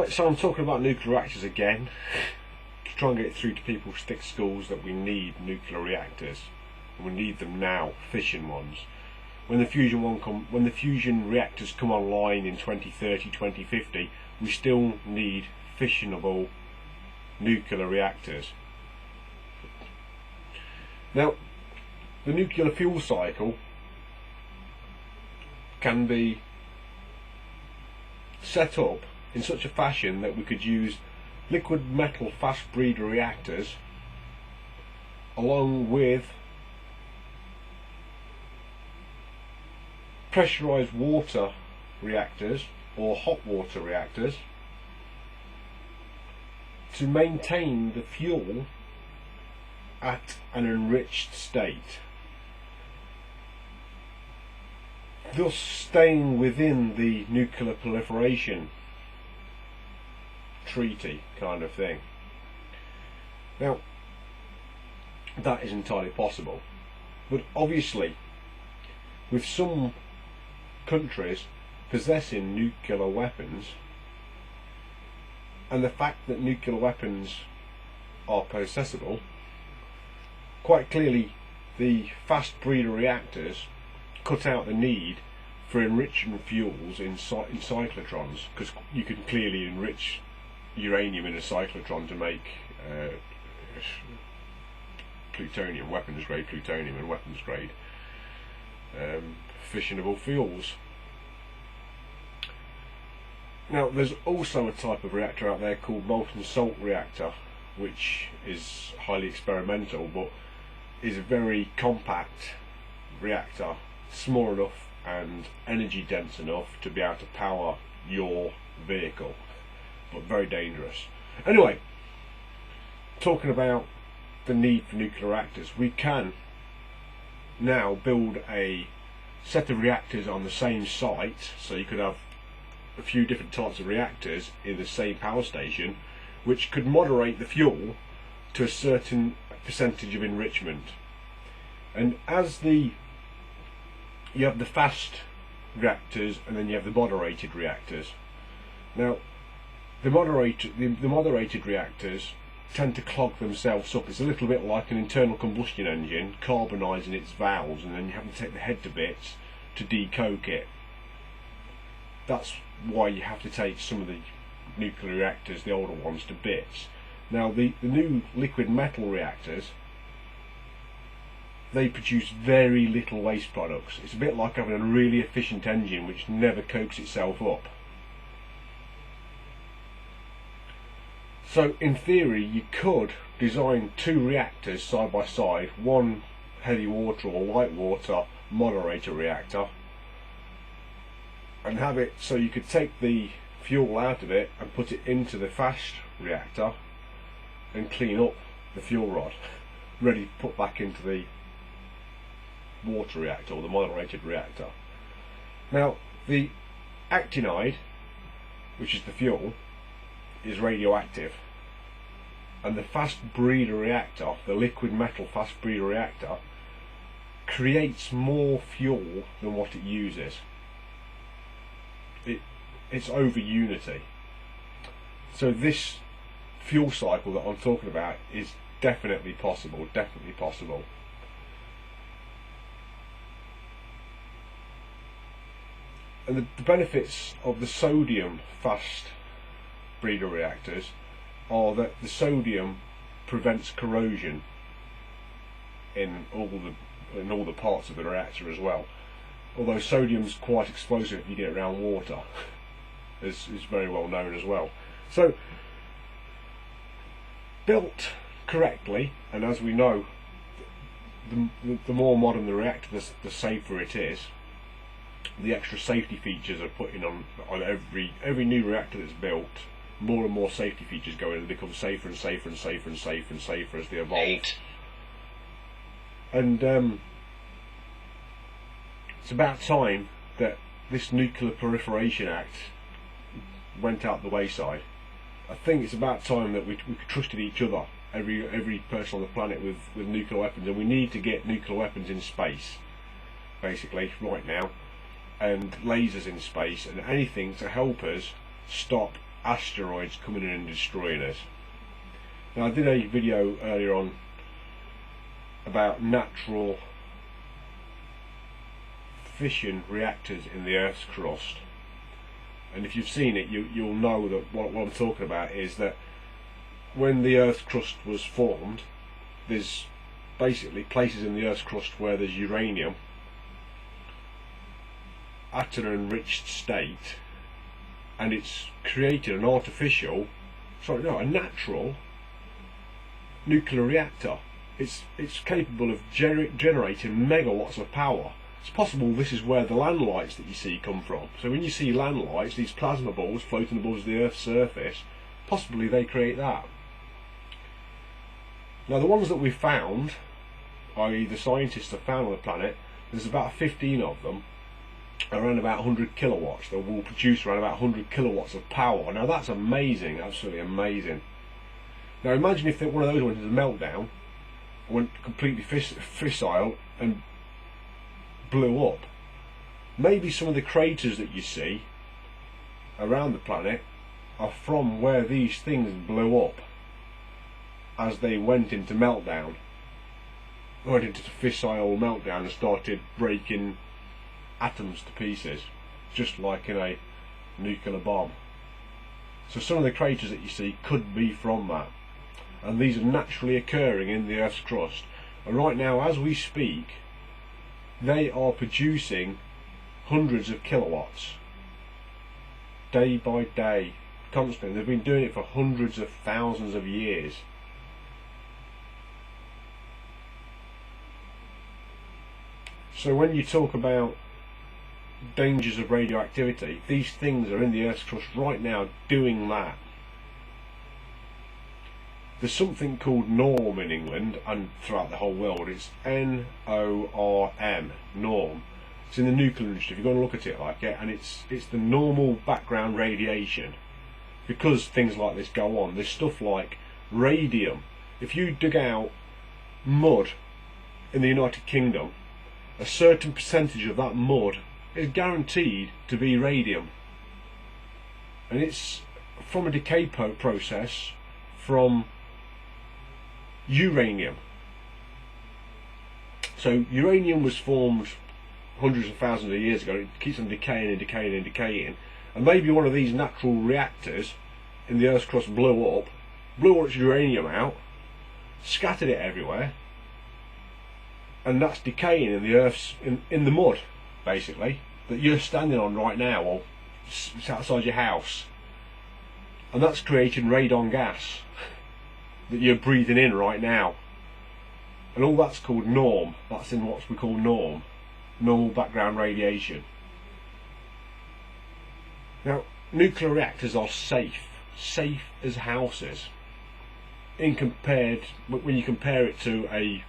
Right, so I'm talking about nuclear reactors again, to try and get through to people's thick skulls that we need nuclear reactors. We need them now, fission ones. When the fusion reactors come online in 2030, 2050, we still need fissionable nuclear reactors. Now, the nuclear fuel cycle can be set up in such a fashion that we could use liquid metal fast breeder reactors along with pressurized water reactors or hot water reactors to maintain the fuel at an enriched state, thus staying within the nuclear proliferation treaty kind of thing. Now, that is entirely possible, but obviously with some countries possessing nuclear weapons, and the fact that nuclear weapons are possessible, quite clearly the fast breeder reactors cut out the need for enriching fuels in cyclotrons, because you can clearly enrich uranium in a cyclotron to make plutonium, weapons grade plutonium and weapons grade fissionable fuels. Now, there's also a type of reactor out there called molten salt reactor, which is highly experimental but is a very compact reactor, small enough and energy dense enough to be able to power your vehicle, but very dangerous. Anyway, talking about the need for nuclear reactors, we can now build a set of reactors on the same site, so you could have a few different types of reactors in the same power station, which could moderate the fuel to a certain percentage of enrichment. And as you have the fast reactors and then you have the moderated reactors. Now, the moderated reactors tend to clog themselves up. It's a little bit like an internal combustion engine carbonising its valves, and then you have to take the head to bits to decoke it. That's why you have to take some of the nuclear reactors, the older ones, to bits. Now, the new liquid metal reactors, they produce very little waste products. It's a bit like having a really efficient engine which never cokes itself up. So in theory you could design two reactors side by side, one heavy water or light water moderator reactor, and have it so you could take the fuel out of it and put it into the fast reactor and clean up the fuel rod, ready to put back into the water reactor or the moderated reactor. Now, the actinide, which is the fuel, is radioactive, and the fast breeder reactor, the liquid metal fast breeder reactor, creates more fuel than what it uses. It's over unity. So this fuel cycle that I'm talking about is definitely possible, definitely possible. And the benefits of the sodium fast breeder reactors are that the sodium prevents corrosion in all the parts of the reactor as well. Although sodium's quite explosive if you get it around water, is very well known as well. So, built correctly, and as we know, the more modern the reactor, the safer it is. The extra safety features are put in on every new reactor that's built. More and more safety features go in and become safer and safer and safer and safer and safer as they evolve. And it's about time that this Nuclear Proliferation Act went out the wayside. I think it's about time that we trusted each other, every person on the planet with nuclear weapons, and we need to get nuclear weapons in space, basically, right now, and lasers in space, and anything to help us stop asteroids coming in and destroying us. Now, I did a video earlier on about natural fission reactors in the Earth's crust, and if you've seen it, you'll know that what I'm talking about is that when the Earth's crust was formed, there's basically places in the Earth's crust where there's uranium at an enriched state, and it's created an a natural nuclear reactor. It's capable of generating megawatts of power. It's possible this is where the land lights that you see come from. So when you see land lights, these plasma balls floating above the Earth's surface, possibly they create that. Now, the ones that we've found, i.e. the scientists have found on the planet, there's about 15 of them, around about 100 kilowatts. They will produce around about 100 kilowatts of power. Now that's amazing, absolutely amazing. Now imagine if one of those went into meltdown, went completely fissile and blew up. Maybe some of the craters that you see around the planet are from where these things blew up as they went into meltdown, went into fissile meltdown and started breaking atoms to pieces, just like in a nuclear bomb. So some of the craters that you see could be from that, and these are naturally occurring in the Earth's crust, and right now as we speak they are producing hundreds of kilowatts day by day, constantly. They've been doing it for hundreds of thousands of years. So when you talk about dangers of radioactivity, these things are in the Earth's crust right now doing that. There's something called NORM in England and throughout the whole world. It's N-O-R-M, NORM. It's in the nuclear industry, if you're going to look at it like it, and it's the normal background radiation. Because things like this go on, there's stuff like radium. If you dig out mud in the United Kingdom, a certain percentage of that mud is guaranteed to be radium, and it's from a decay process from uranium. So uranium was formed hundreds of thousands of years ago. It keeps on decaying and decaying and decaying, and maybe one of these natural reactors in the Earth's crust blew all its uranium out, scattered it everywhere, and that's decaying in the Earth's in the mud, basically, that you're standing on right now, or it's outside your house, and that's creating radon gas that you're breathing in right now, and all that's called NORM. That's in what we call NORM, normal background radiation. Now, nuclear reactors are safe as houses. When you compare it to an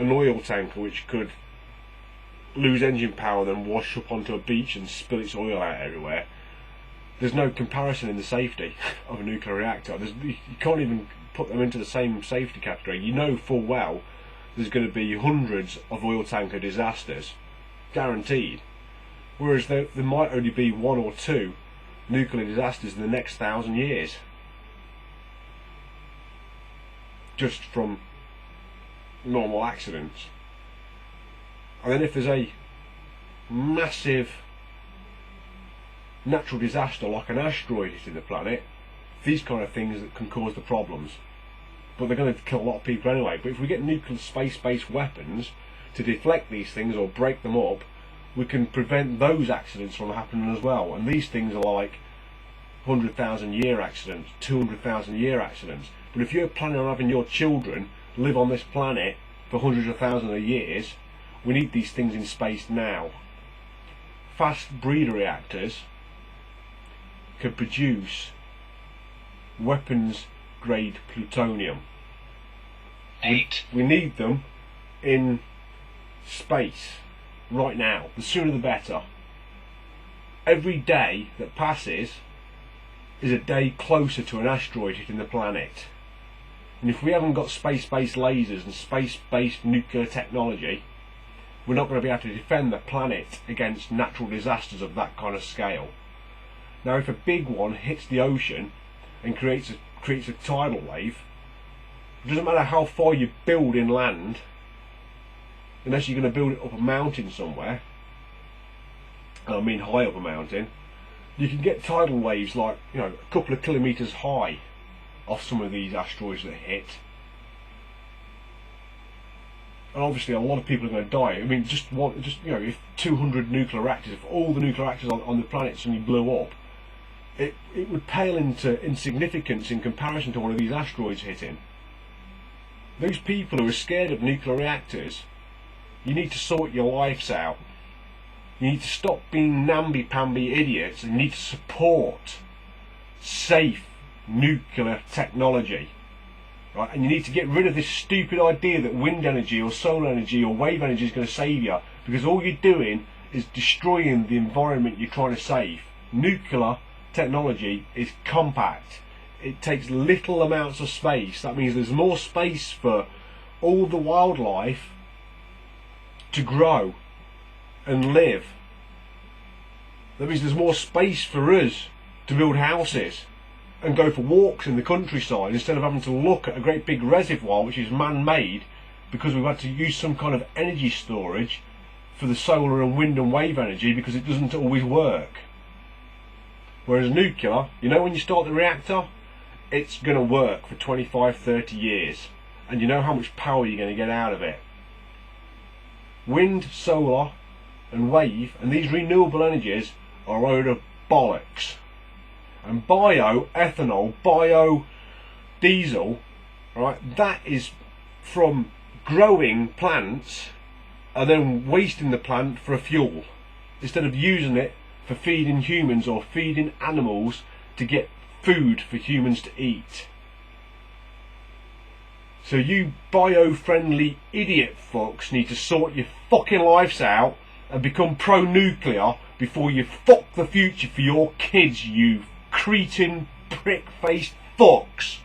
oil tanker, which could lose engine power, then wash up onto a beach and spill its oil out everywhere, there's no comparison in the safety of a nuclear reactor. You can't even put them into the same safety category. You know full well there's going to be hundreds of oil tanker disasters, guaranteed, whereas there might only be one or two nuclear disasters in the next 1,000 years, just from normal accidents. And then if there's a massive natural disaster like an asteroid hitting the planet, these kind of things that can cause the problems, but they're going to kill a lot of people anyway. But if we get nuclear space-based weapons to deflect these things or break them up, we can prevent those accidents from happening as well. And these things are like 100,000 year accidents, 200,000 year accidents. But if you're planning on having your children live on this planet for hundreds of thousands of years, we need these things in space now. Fast breeder reactors can produce weapons grade plutonium. We need them in space right now. The sooner the better. Every day that passes is a day closer to an asteroid hitting the planet. And if we haven't got space-based lasers and space-based nuclear technology, we're not going to be able to defend the planet against natural disasters of that kind of scale. Now if a big one hits the ocean and creates a tidal wave, it doesn't matter how far you build inland, unless you're going to build it up a mountain somewhere, and I mean high up a mountain, you can get tidal waves like, you know, a couple of kilometres high off some of these asteroids that hit. And obviously a lot of people are going to die. I mean, just you know, if 200 nuclear reactors, if all the nuclear reactors on the planet suddenly blew up, it would pale into insignificance in comparison to one of these asteroids hitting. Those people who are scared of nuclear reactors, you need to sort your lives out. You need to stop being namby-pamby idiots, and you need to support safe nuclear technology. Right? And you need to get rid of this stupid idea that wind energy or solar energy or wave energy is going to save you, because all you're doing is destroying the environment you're trying to save. Nuclear technology is compact. It takes little amounts of space. That means there's more space for all the wildlife to grow and live. That means there's more space for us to build houses and go for walks in the countryside, instead of having to look at a great big reservoir which is man-made because we've had to use some kind of energy storage for the solar and wind and wave energy, because it doesn't always work. Whereas nuclear, you know, when you start the reactor, it's going to work for 25-30 years, and you know how much power you're going to get out of it. Wind, solar and wave and these renewable energies are a load of bollocks. And bioethanol, biodiesel, right, that is from growing plants and then wasting the plant for a fuel, instead of using it for feeding humans or feeding animals to get food for humans to eat. So you bio-friendly idiot fucks need to sort your fucking lives out and become pro-nuclear before you fuck the future for your kids, you cretin prick-faced fucks.